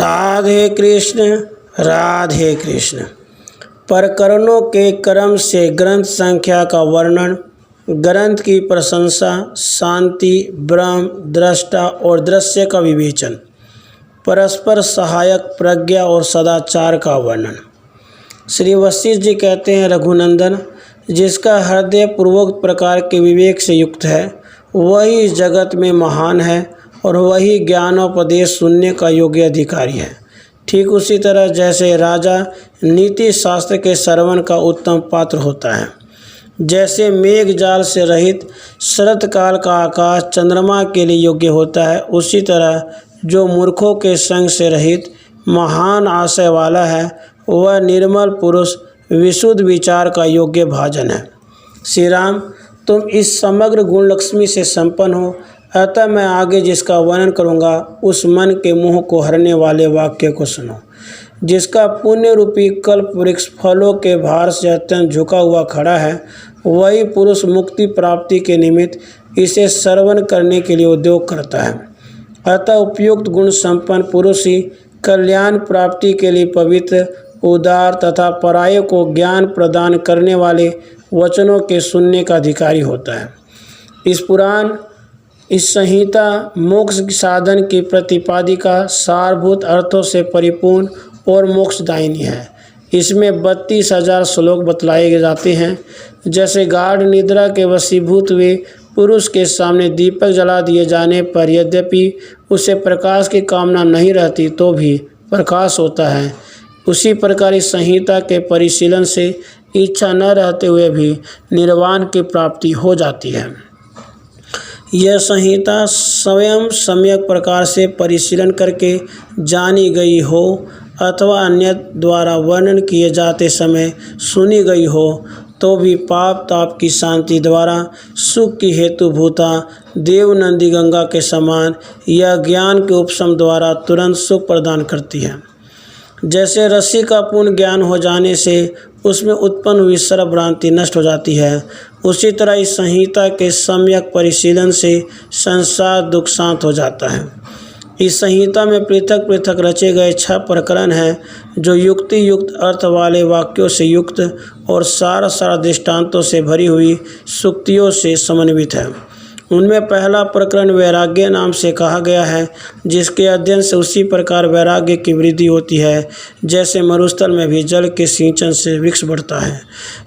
राधे कृष्ण राधे कृष्ण। प्रकरणों के क्रम से ग्रंथ संख्या का वर्णन, ग्रंथ की प्रशंसा, शांति, ब्रह्म, दृष्टा और दृश्य का विवेचन, परस्पर सहायक प्रज्ञा और सदाचार का वर्णन। श्री वशिष्ठ जी कहते हैं, रघुनंदन, जिसका हृदय पूर्वोक्त प्रकार के विवेक से युक्त है वही इस जगत में महान है और वही ज्ञानोपदेश सुनने का योग्य अधिकारी है। ठीक उसी तरह जैसे राजा नीति शास्त्र के श्रवण का उत्तम पात्र होता है, जैसे मेघ जाल से रहित शरत काल का आकाश चंद्रमा के लिए योग्य होता है, उसी तरह जो मूर्खों के संग से रहित महान आशय वाला है वह निर्मल पुरुष विशुद्ध विचार का योग्य भाजन है। श्री राम, तुम इस समग्र गुण लक्ष्मी से संपन्न हो, अतः मैं आगे जिसका वर्णन करूँगा उस मन के मोह को हरने वाले वाक्य को सुनो। जिसका पुण्य रूपी कल्प वृक्ष फलों के भार से अत्यंत झुका हुआ खड़ा है, वही पुरुष मुक्ति प्राप्ति के निमित्त इसे श्रवण करने के लिए उद्योग करता है। अतः उपयुक्त गुण संपन्न पुरुष ही कल्याण प्राप्ति के लिए पवित्र, उदार तथा पराये को ज्ञान प्रदान करने वाले वचनों के सुनने का अधिकारी होता है। इस संहिता मोक्ष साधन की प्रतिपादिका सारभूत अर्थों से परिपूर्ण और मोक्षदायिनी है। इसमें 32,000 श्लोक बतलाए जाते हैं। जैसे गाढ़ निद्रा के वशीभूत हुए पुरुष के सामने दीपक जला दिए जाने पर यद्यपि उसे प्रकाश की कामना नहीं रहती तो भी प्रकाश होता है, उसी प्रकार इस संहिता के परिशीलन से इच्छा न रहते हुए भी निर्वाण की प्राप्ति हो जाती है। यह संहिता स्वयं सम्यक प्रकार से परिशीलन करके जानी गई हो अथवा अन्य द्वारा वर्णन किए जाते समय सुनी गई हो तो भी पाप ताप की शांति द्वारा सुख की हेतुभूता देवनंदी गंगा के समान यह ज्ञान के उपशम द्वारा तुरंत सुख प्रदान करती है। जैसे रस्सी का पूर्ण ज्ञान हो जाने से उसमें उत्पन्न हुई सर्व भ्रांति नष्ट हो जाती है, उसी तरह इस संहिता के सम्यक परिशीलन से संसार दुख शांत हो जाता है। इस संहिता में पृथक पृथक रचे गए 6 प्रकरण हैं जो युक्ति युक्त अर्थ वाले वाक्यों से युक्त और सारा दृष्टांतों से भरी हुई सुक्तियों से समन्वित है। उनमें पहला प्रकरण वैराग्य नाम से कहा गया है, जिसके अध्ययन से उसी प्रकार वैराग्य की वृद्धि होती है जैसे मरुस्थल में भी जल के सिंचन से वृक्ष बढ़ता है।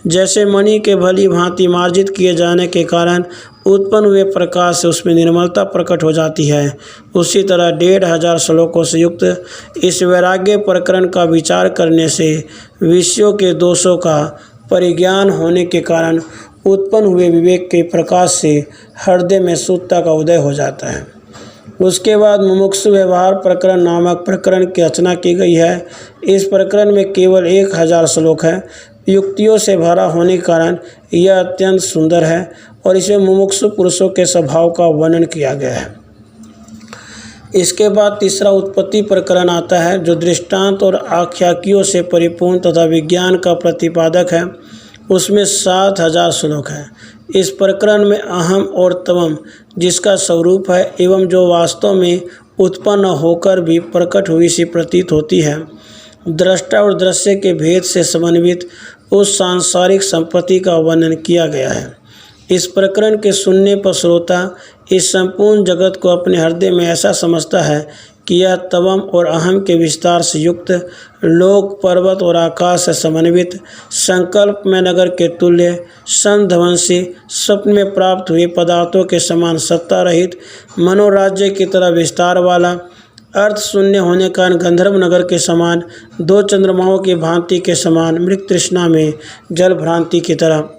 जैसे मणि के भली भांति मार्जित किए जाने के कारण उत्पन्न हुए प्रकाश से उसमें निर्मलता प्रकट हो जाती है, उसी तरह 1,500 श्लोकों से युक्त इस वैराग्य प्रकरण का विचार करने से विषयों के दोषों का परिज्ञान होने के कारण उत्पन्न हुए विवेक के प्रकाश से हृदय में शुद्धता का उदय हो जाता है। उसके बाद मुमुक्षु व्यवहार प्रकरण नामक प्रकरण की रचना की गई है। इस प्रकरण में केवल 1,000 श्लोक है। युक्तियों से भरा होने के कारण यह अत्यंत सुंदर है और इसमें मुमुक्षु पुरुषों के स्वभाव का वर्णन किया गया है। इसके बाद तीसरा उत्पत्ति प्रकरण आता है जो दृष्टांत और आख्याकियों से परिपूर्ण तथा विज्ञान का प्रतिपादक है। उसमें 7,000 श्लोक हैं। इस प्रकरण में अहम और तवम जिसका स्वरूप है एवं जो वास्तव में उत्पन्न होकर भी प्रकट हुई सी प्रतीत होती है, दृष्टा और दृश्य के भेद से समन्वित उस सांसारिक संपत्ति का वर्णन किया गया है। इस प्रकरण के सुनने पर श्रोता इस संपूर्ण जगत को अपने हृदय में ऐसा समझता है कि यह तवम और अहम के विस्तार से युक्त लोक पर्वत और आकाश से समन्वित संकल्प में नगर के तुल्य संध्वंसी स्वप्न में प्राप्त हुए पदार्थों के समान सत्ता रहित मनोराज्य की तरह विस्तार वाला, अर्थ शून्य होने के कारण गंधर्व नगर के समान 2 चंद्रमाओं की भांति के समान मृग तृष्णा में जल भ्रांति की तरह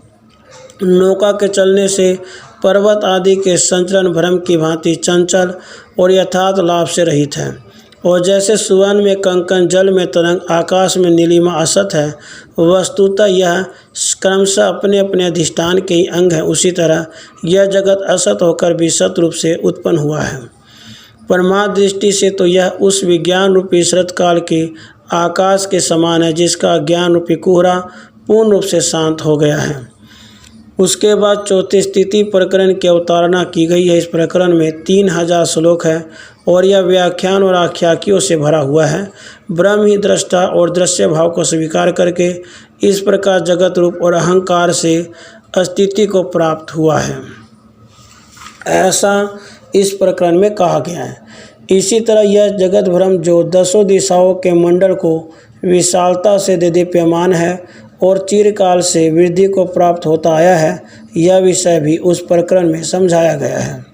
नौका के चलने से पर्वत आदि के संचलन भ्रम की भांति चंचल और यथार्थ लाभ से रहित है। और जैसे सुवर्ण में कंकन, जल में तरंग, आकाश में नीलिमा असत है, वस्तुतः यह क्रमशः अपने अपने अधिष्ठान के ही अंग है, उसी तरह यह जगत असत होकर भी सत रूप से उत्पन्न हुआ है। परमार्थ दृष्टि से तो यह उस विज्ञान रूपी शरत काल के आकाश के समान है जिसका ज्ञान रूपी कोहरा पूर्ण रूप से शांत हो गया है। उसके बाद चौथे स्थिति प्रकरण की अवतारणा की गई है। इस प्रकरण में 3000 श्लोक है और यह व्याख्यान और आख्याकियों से भरा हुआ है। ब्रह्म ही दृष्टा और दृश्य भाव को स्वीकार करके इस प्रकार जगत रूप और अहंकार से अस्तित्व को प्राप्त हुआ है, ऐसा इस प्रकरण में कहा गया है। इसी तरह यह जगत भ्रम जो 10 दिशाओं के मंडल को विशालता से देदीप्यमान है और चिरकाल से वृद्धि को प्राप्त होता आया है, यह विषय भी उस प्रकरण में समझाया गया है।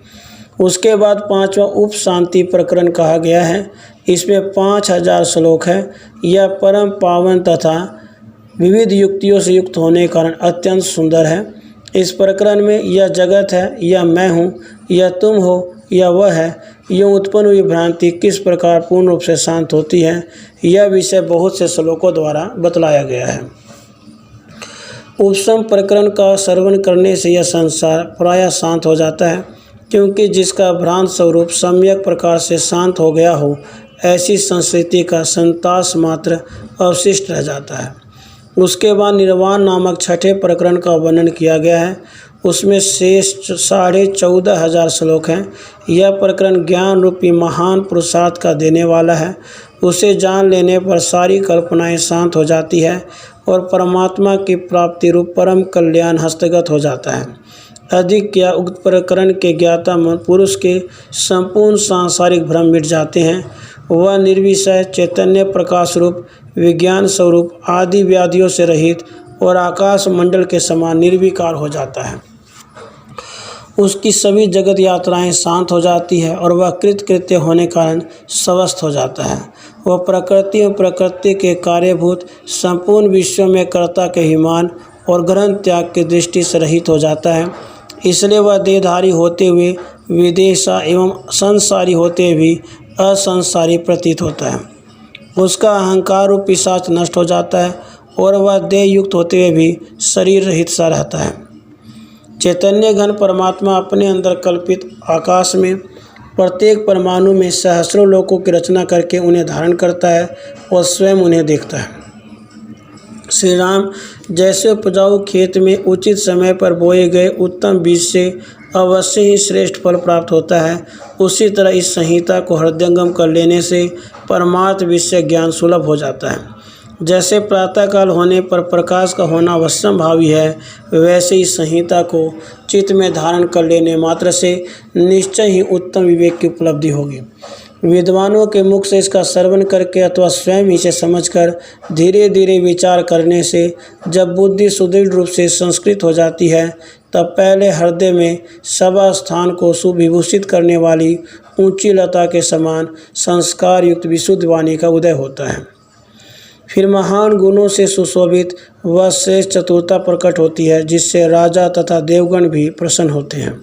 उसके बाद 5वां उप शांति प्रकरण कहा गया है। इसमें 5000 श्लोक है। यह परम पावन तथा विविध युक्तियों से युक्त होने के कारण अत्यंत सुंदर है। इस प्रकरण में यह जगत है, यह मैं हूँ, यह तुम हो, यह वह है, यूँ उत्पन्न हुई भ्रांति किस प्रकार पूर्ण रूप से शांत होती है, यह विषय बहुत से श्लोकों द्वारा बतलाया गया है। उपशम प्रकरण का श्रवण करने से यह संसार प्रायः शांत हो जाता है, क्योंकि जिसका भ्रांत स्वरूप सम्यक प्रकार से शांत हो गया हो, ऐसी संस्कृति का संतास मात्र अवशिष्ट रह जाता है। उसके बाद निर्वाण नामक छठे प्रकरण का वर्णन किया गया है। उसमें शेष 14,500 श्लोक हैं। यह प्रकरण ज्ञान रूपी महान पुरुषार्थ का देने वाला है। उसे जान लेने पर सारी कल्पनाएं शांत हो जाती है और परमात्मा की प्राप्ति रूप परम कल्याण हस्तगत हो जाता है। अधिक क्या उक्त प्रकरण के ज्ञाता पुरुष के संपूर्ण सांसारिक भ्रम मिट जाते हैं। वह निर्विषय चैतन्य प्रकाश रूप विज्ञान स्वरूप आदि व्याधियों से रहित और आकाश मंडल के समान निर्विकार हो जाता है। उसकी सभी जगत यात्राएं शांत हो जाती है और वह कृतकृत्य होने के कारण स्वस्थ हो जाता है। वह प्रकृति और प्रकृति के कार्यभूत संपूर्ण विश्व में कर्ता के हिमान और ग्रहण त्याग की दृष्टि से रहित हो जाता है। इसलिए वह देहधारी होते हुए विदेशा एवं संसारी होते भी असंसारी प्रतीत होता है। उसका अहंकार रूप पिशाच नष्ट हो जाता है और वह देह युक्त होते हुए भी शरीर रहित सा रहता है। चैतन्य घन परमात्मा अपने अंदर कल्पित आकाश में प्रत्येक परमाणु में सहस्रों लोकों की रचना करके उन्हें धारण करता है और स्वयं उन्हें देखता है। श्री राम जैसे उपजाऊ खेत में उचित समय पर बोए गए उत्तम बीज से अवश्य ही श्रेष्ठ फल प्राप्त होता है, उसी तरह इस संहिता को हृदयंगम कर लेने से परमार्थ विषय ज्ञान सुलभ हो जाता है। जैसे प्रातःकाल होने पर प्रकाश का होना अवश्यंभावी है, वैसे इस संहिता को चित्त में धारण कर लेने मात्र से निश्चय ही उत्तम विवेक की उपलब्धि होगी। विद्वानों के मुख से इसका श्रवण करके अथवा स्वयं इसे समझकर धीरे धीरे विचार करने से जब बुद्धि सुदृढ़ रूप से संस्कृत हो जाती है, तब पहले हृदय में सभा स्थान को सुविभूषित करने वाली ऊंची लता के समान संस्कार युक्त विशुद्ध वाणी का उदय होता है। फिर महान गुणों से सुशोभित व श्रेष्ठ चतुरता प्रकट होती है, जिससे राजा तथा देवगण भी प्रसन्न होते हैं।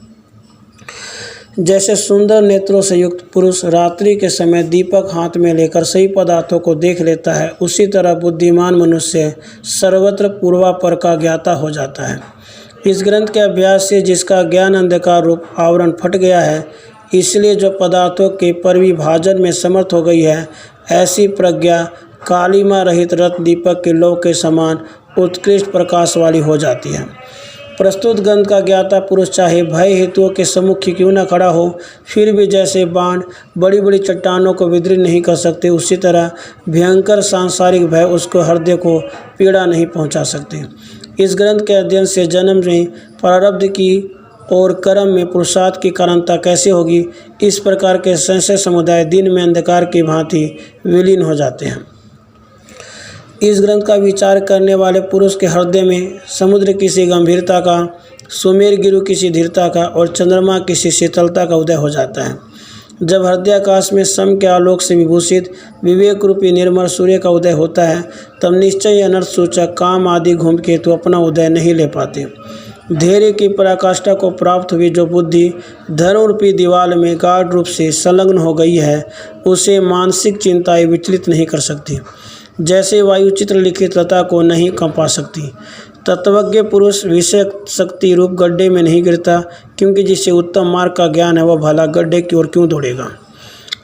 जैसे सुंदर नेत्रों से युक्त पुरुष रात्रि के समय दीपक हाथ में लेकर सही पदार्थों को देख लेता है, उसी तरह बुद्धिमान मनुष्य सर्वत्र पूर्वापर का ज्ञाता हो जाता है। इस ग्रंथ के अभ्यास से जिसका ज्ञान अंधकार रूप आवरण फट गया है, इसलिए जो पदार्थों के परिविभाजन में समर्थ हो गई है, ऐसी प्रज्ञा कालिमा रहित रत्न दीपक के लौ के समान उत्कृष्ट प्रकाश वाली हो जाती है। प्रस्तुत ग्रंथ का ज्ञाता पुरुष चाहे भय हेतुओं के सम्मुख क्यों न खड़ा हो, फिर भी जैसे बाण बड़ी बड़ी चट्टानों को विदृत नहीं कर सकते, उसी तरह भयंकर सांसारिक भय उसको हृदय को पीड़ा नहीं पहुंचा सकते। इस ग्रंथ के अध्ययन से जन्म में प्रारब्ध की और कर्म में पुरुषार्थ की कारणता कैसे होगी, इस प्रकार के संशय समुदाय दिन में अंधकार की भांति विलीन हो जाते हैं। इस ग्रंथ का विचार करने वाले पुरुष के हृदय में समुद्र किसी गंभीरता का, सुमेर गिरु किसी धीरता का और चंद्रमा किसी शीतलता का उदय हो जाता है। जब हृदयाकाश में सम के आलोक से विभूषित विवेक रूपी निर्मल सूर्य का उदय होता है, तब निश्चय अनर्थ सूचक काम आदि धूमकेतु अपना उदय नहीं ले पाते। धैर्य की पराकाष्ठा को प्राप्त हुई जो बुद्धि धर्म रूपी दीवार में गाढ़ रूप से संलग्न हो गई है, उसे मानसिक चिंताएं विचलित नहीं कर सकती। जैसे वायु चित्र लिखित लता को नहीं कंपा सकती, तत्वज्ञ पुरुष विषय शक्ति रूप गड्ढे में नहीं गिरता, क्योंकि जिसे उत्तम मार्ग का ज्ञान है वह भला गड्ढे की ओर क्यों दौड़ेगा।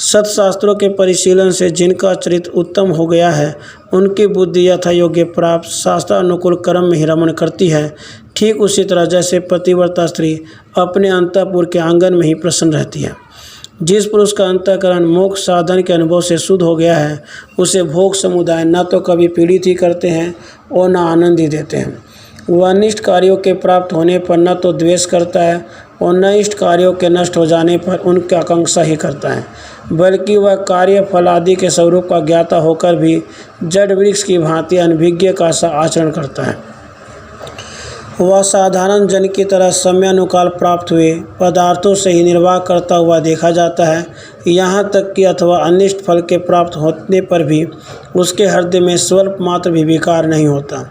सत्शास्त्रों के परिशीलन से जिनका चरित्र उत्तम हो गया है, उनकी बुद्धि यथा योग्य प्राप्त शास्त्र अनुकूल कर्म में ही रमण करती है। ठीक उसी तरह जैसे पतिव्रता स्त्री अपने अंतःपुर के आंगन में ही प्रसन्न रहती है। जिस पुरुष का अंतःकरण मोक्ष साधन के अनुभव से शुद्ध हो गया है, उसे भोग समुदाय न तो कभी पीड़ित ही करते हैं और न आनंद ही देते हैं। वह अनिष्ट कार्यों के प्राप्त होने पर न तो द्वेष करता है और न इष्ट कार्यों के नष्ट हो जाने पर उनकी आकांक्षा ही करता है, बल्कि वह कार्य फल आदि के स्वरूप का ज्ञाता होकर भी जड़ वृक्ष की भांति अनभिज्ञ का सा आचरण करता है। वह साधारण जन की तरह समयानुकाल प्राप्त हुए पदार्थों से ही निर्वाह करता हुआ देखा जाता है, यहाँ तक कि अथवा अनिष्ट फल के प्राप्त होने पर भी उसके हृदय में स्वल्प मात्र भी विकार नहीं होता।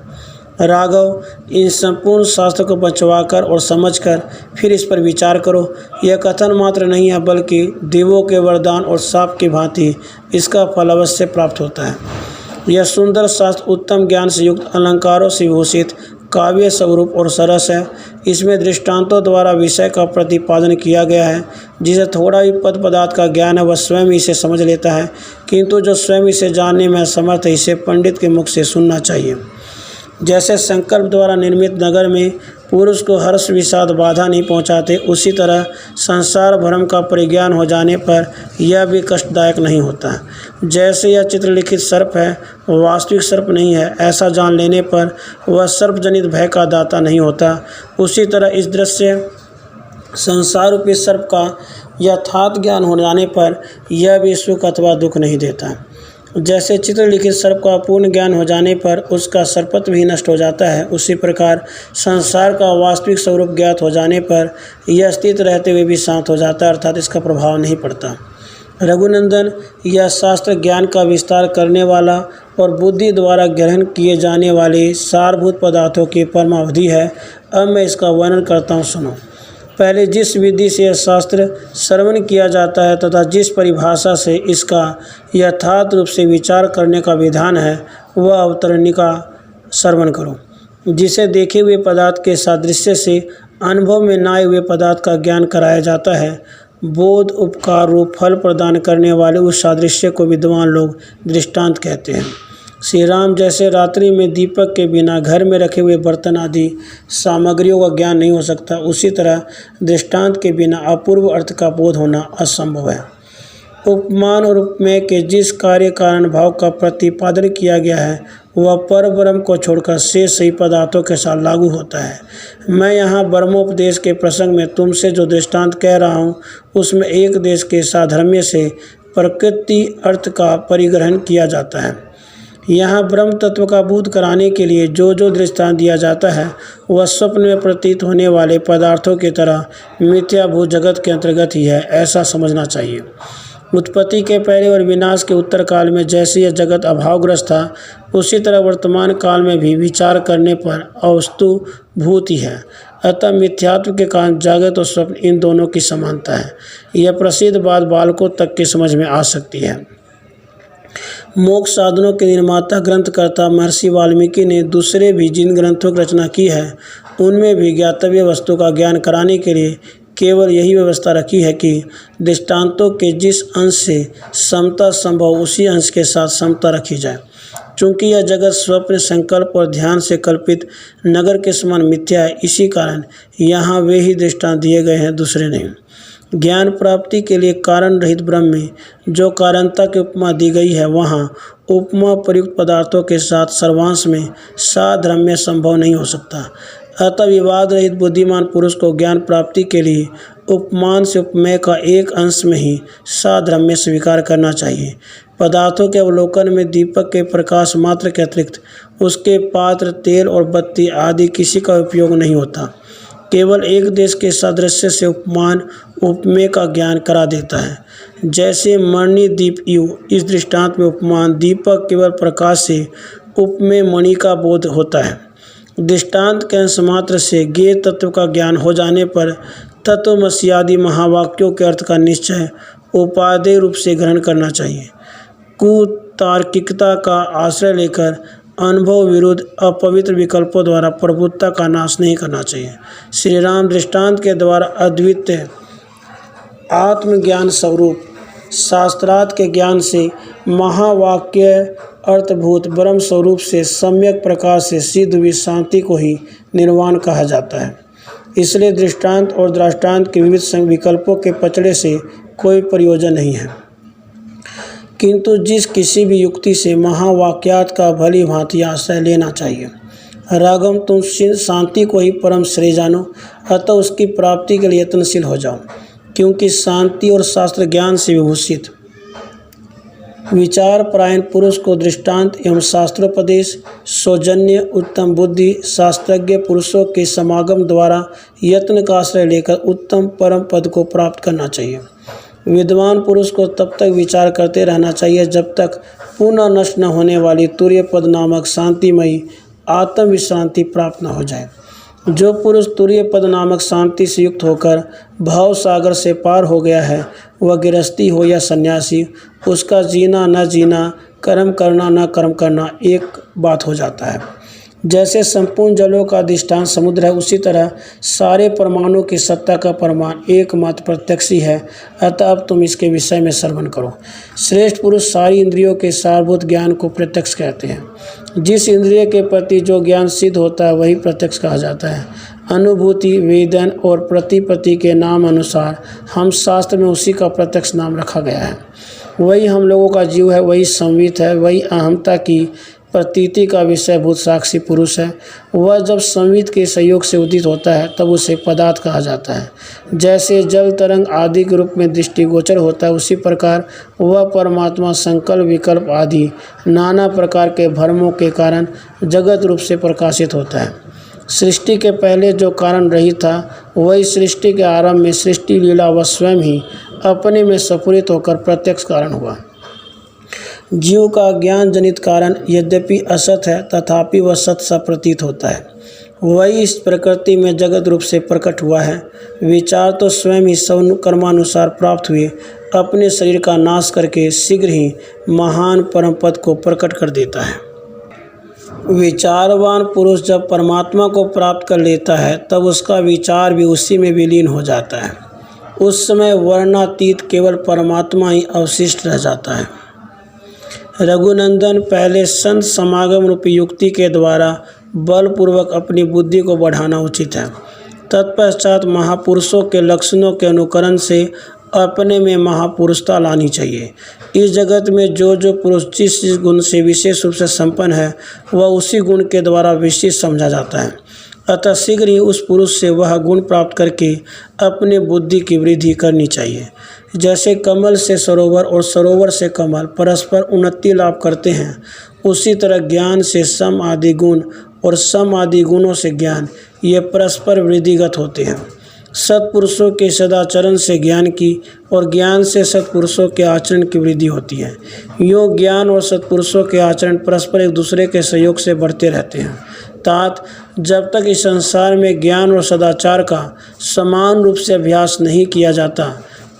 राघव, इन संपूर्ण शास्त्र को बचवाकर और समझकर फिर इस पर विचार करो। यह कथन मात्र नहीं है, बल्कि देवों के वरदान और शाप की भांति इसका फल अवश्य प्राप्त होता है। यह सुंदर शास्त्र उत्तम ज्ञान से युक्त, अलंकारों से विभूषित, काव्य स्वरूप और सरस है। इसमें दृष्टांतों द्वारा विषय का प्रतिपादन किया गया है। जिसे थोड़ा भी पद पदार्थ का ज्ञान है वह स्वयं इसे समझ लेता है, किंतु जो स्वयं इसे जानने में असमर्थ है इसे पंडित के मुख से सुनना चाहिए। जैसे संकल्प द्वारा निर्मित नगर में पुरुष को हर्ष विषाद बाधा नहीं पहुंचाते, उसी तरह संसार भ्रम का परिज्ञान हो जाने पर यह भी कष्टदायक नहीं होता। जैसे यह चित्रलिखित सर्प है, वास्तविक सर्प नहीं है, ऐसा जान लेने पर वह सर्पजनित भय का दाता नहीं होता, उसी तरह इस दृश्य संसार रूपी सर्प का यथार्थ ज्ञान हो जाने पर यह भी सुख अथवा दुख नहीं देता। जैसे चित्रलिखित सर्प का पूर्ण ज्ञान हो जाने पर उसका सर्पत्व भी नष्ट हो जाता है, उसी प्रकार संसार का वास्तविक स्वरूप ज्ञात हो जाने पर यह स्थित रहते हुए भी शांत हो जाता है, अर्थात इसका प्रभाव नहीं पड़ता। रघुनंदन, यह शास्त्र ज्ञान का विस्तार करने वाला और बुद्धि द्वारा ग्रहण किए जाने वाले सारभूत पदार्थों की परमावधि है। अब मैं इसका वर्णन करता हूँ, सुनो। पहले जिस विधि से यह शास्त्र श्रवण किया जाता है तथा जिस परिभाषा से इसका यथार्थ रूप से विचार करने का विधान है, वह अवतरणिका का श्रवण करो। जिसे देखे हुए पदार्थ के सादृश्य से अनुभव में न आए हुए पदार्थ का ज्ञान कराया जाता है, बोध उपकार रूप फल प्रदान करने वाले उस सादृश्य को विद्वान लोग दृष्टांत कहते हैं। श्री राम, जैसे रात्रि में दीपक के बिना घर में रखे हुए बर्तन आदि सामग्रियों का ज्ञान नहीं हो सकता, उसी तरह दृष्टांत के बिना अपूर्व अर्थ का बोध होना असंभव है। उपमान और उपमेय के जिस कार्य कारण भाव का प्रतिपादन किया गया है वह परब्रह्म को छोड़कर शेष सही पदार्थों के साथ लागू होता है। मैं यहाँ ब्रह्मोपदेश के प्रसंग में तुमसे जो दृष्टांत कह रहा हूँ उसमें एक देश के साधर्म्य से प्रकृति अर्थ का परिग्रहण किया जाता है। यहाँ ब्रह्म तत्व का बोध कराने के लिए जो जो दृष्टांत दिया जाता है वह स्वप्न में प्रतीत होने वाले पदार्थों की तरह मिथ्याभूत जगत के अंतर्गत ही है, ऐसा समझना चाहिए। उत्पत्ति के पहले और विनाश के उत्तर काल में जैसे यह जगत अभावग्रस्त था, उसी तरह वर्तमान काल में भी विचार करने पर अवस्तु भूत ही है। अतः मिथ्यात्व के कारण जागृत और स्वप्न इन दोनों की समानता है। यह प्रसिद्ध बात बालकों तक की समझ में आ सकती है। मोक्ष साधनों के निर्माता ग्रंथकर्ता महर्षि वाल्मीकि ने दूसरे भी जिन ग्रंथों की रचना की है उनमें भी ज्ञातव्य वस्तु का ज्ञान कराने के लिए केवल यही व्यवस्था रखी है कि दृष्टांतों के जिस अंश से समता संभव उसी अंश के साथ समता रखी जाए। चूँकि यह जगत स्वप्न संकल्प और ध्यान से कल्पित नगर के समान मिथ्या है, इसी कारण यहाँ वे ही दृष्टांत दिए गए हैं, दूसरे नहीं। ज्ञान प्राप्ति के लिए कारण रहित ब्रह्म में जो कारणता की उपमा दी गई है, वहाँ उपमा प्रयुक्त पदार्थों के साथ सर्वांश में साधर्म्य संभव नहीं हो सकता। अतः विवाद रहित बुद्धिमान पुरुष को ज्ञान प्राप्ति के लिए उपमान से उपमेय का एक अंश में ही साधर्म्य स्वीकार करना चाहिए। पदार्थों के अवलोकन में दीपक के प्रकाश मात्र के अतिरिक्त उसके पात्र, तेल और बत्ती आदि किसी का उपयोग नहीं होता। केवल एक देश के सादृश्य से उपमान उपमेय का ज्ञान करा देता है। जैसे मणि दीप यु, इस दृष्टांत में उपमान दीपक केवल प्रकाश से उपमेय मणि का बोध होता है। दृष्टांत के अंश मात्र से ज्ञेय तत्व का ज्ञान हो जाने पर तत्वमसि आदि महावाक्यों के अर्थ का निश्चय उपादेय रूप से ग्रहण करना चाहिए। कुतार्किकता का आश्रय लेकर अनुभव विरुद्ध अपवित्र विकल्पों द्वारा प्रभुत्ता का नाश नहीं करना चाहिए। श्री राम दृष्टांत के द्वारा अद्वितीय आत्मज्ञान स्वरूप शास्त्रार्थ के ज्ञान से महावाक्य अर्थभूत ब्रह्म स्वरूप से सम्यक प्रकार से सिद्ध हुई शांति को ही निर्वाण कहा जाता है। इसलिए दृष्टांत और दृष्टांत के विविध विकल्पों के पचड़े से कोई प्रयोजन नहीं है, किंतु जिस किसी भी युक्ति से महावाक्यात का भली भांति आश्रय लेना चाहिए। रागम तुम शांति को ही परम श्रेय जानो, अतः उसकी प्राप्ति के लिए यत्नशील हो जाओ, क्योंकि शांति और शास्त्र ज्ञान से विभूषित विचार परायण पुरुष को दृष्टांत एवं शास्त्रोपदेश, सौजन्य, उत्तम बुद्धि, शास्त्रज्ञ पुरुषों के समागम द्वारा यत्न का आश्रय लेकर उत्तम परम पद को प्राप्त करना चाहिए। विद्वान पुरुष को तब तक विचार करते रहना चाहिए जब तक पुनः नष्ट न होने वाली तुर्य पद नामक शांतिमयी आत्म विश्रांति प्राप्त न हो जाए। जो पुरुष तुर्य पद नामक शांति से युक्त होकर भाव सागर से पार हो गया है, वह गृहस्थी हो या सन्यासी, उसका जीना न जीना, कर्म करना न कर्म करना एक बात हो जाता है। जैसे संपूर्ण जलों का अधिष्ठान समुद्र है, उसी तरह सारे परमाणु की सत्ता का प्रमाण एकमात्र प्रत्यक्ष ही है। अतः अब तुम इसके विषय में श्रवण करो। श्रेष्ठ पुरुष सारी इंद्रियों के सारभूत ज्ञान को प्रत्यक्ष कहते हैं। जिस इंद्रिय के प्रति जो ज्ञान सिद्ध होता है वही प्रत्यक्ष कहा जाता है। अनुभूति, वेदन और प्रतिपत्ति के नाम अनुसार हम शास्त्र में उसी का प्रत्यक्ष नाम रखा गया है। वही हम लोगों का जीव है, वही संवित है, वही अहमता की प्रतीति का विषयभूत साक्षी पुरुष है। वह जब संवित के सहयोग से उदित होता है तब उसे पदार्थ कहा जाता है। जैसे जल तरंग आदि के रूप में दृष्टिगोचर होता है, उसी प्रकार वह परमात्मा संकल्प विकल्प आदि नाना प्रकार के भ्रमों के कारण जगत रूप से प्रकाशित होता है। सृष्टि के पहले जो कारण रहित था, वही सृष्टि के आरंभ में सृष्टि लीला व स्वयं ही अपने में स्फुरित होकर प्रत्यक्ष कारण हुआ। जीव का ज्ञान जनित कारण यद्यपि असत है, तथापि वह सत सा प्रतीत होता है। वही इस प्रकृति में जगत रूप से प्रकट हुआ है। विचार तो स्वयं ही सब कर्मानुसार प्राप्त हुए अपने शरीर का नाश करके शीघ्र ही महान परम पद को प्रकट कर देता है। विचारवान पुरुष जब परमात्मा को प्राप्त कर लेता है तब उसका विचार भी उसी में विलीन हो जाता है। उस समय वर्णातीत केवल परमात्मा ही अवशिष्ट रह जाता है। रघुनंदन, पहले संत समागम रूपी युक्ति के द्वारा बलपूर्वक अपनी बुद्धि को बढ़ाना उचित है। तत्पश्चात महापुरुषों के लक्षणों के अनुकरण से अपने में महापुरुषता लानी चाहिए। इस जगत में जो जो पुरुष जिस गुण से विशेष रूप से संपन्न है, वह उसी गुण के द्वारा विशेष समझा जाता है। अतः शीघ्र ही उस पुरुष से वह गुण प्राप्त करके अपने बुद्धि की वृद्धि करनी चाहिए। जैसे कमल से सरोवर और सरोवर से कमल परस्पर उन्नति लाभ करते हैं, उसी तरह ज्ञान से सम आदि गुण और सम आदि गुणों से ज्ञान, ये परस्पर वृद्धिगत होते हैं। सत्पुरुषों के सदाचरण से ज्ञान की और ज्ञान से सत्पुरुषों के आचरण की वृद्धि होती है। यूँ ज्ञान और सत्पुरुषों के आचरण परस्पर एक दूसरे के सहयोग से बढ़ते रहते हैं। तात जब तक इस संसार में ज्ञान और सदाचार का समान रूप से अभ्यास नहीं किया जाता,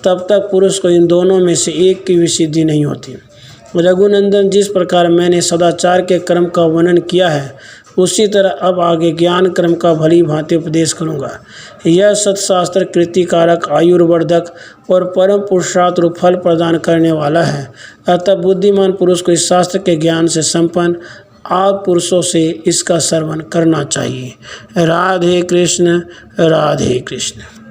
तब तक पुरुष को इन दोनों में से एक की भी सिद्धि नहीं होती। रघुनंदन, जिस प्रकार मैंने सदाचार के क्रम का वर्णन किया है, उसी तरह अब आगे ज्ञान क्रम का भली भांति उपदेश करूँगा। यह सत्शास्त्र कृतिकारक, आयुर्वर्धक और परम पुरुषार्थ रूप फल प्रदान करने वाला है। अतः बुद्धिमान पुरुष को इस शास्त्र के ज्ञान से संपन्न आद पुरुषों से इसका श्रवण करना चाहिए। राधे कृष्ण, राधे कृष्ण।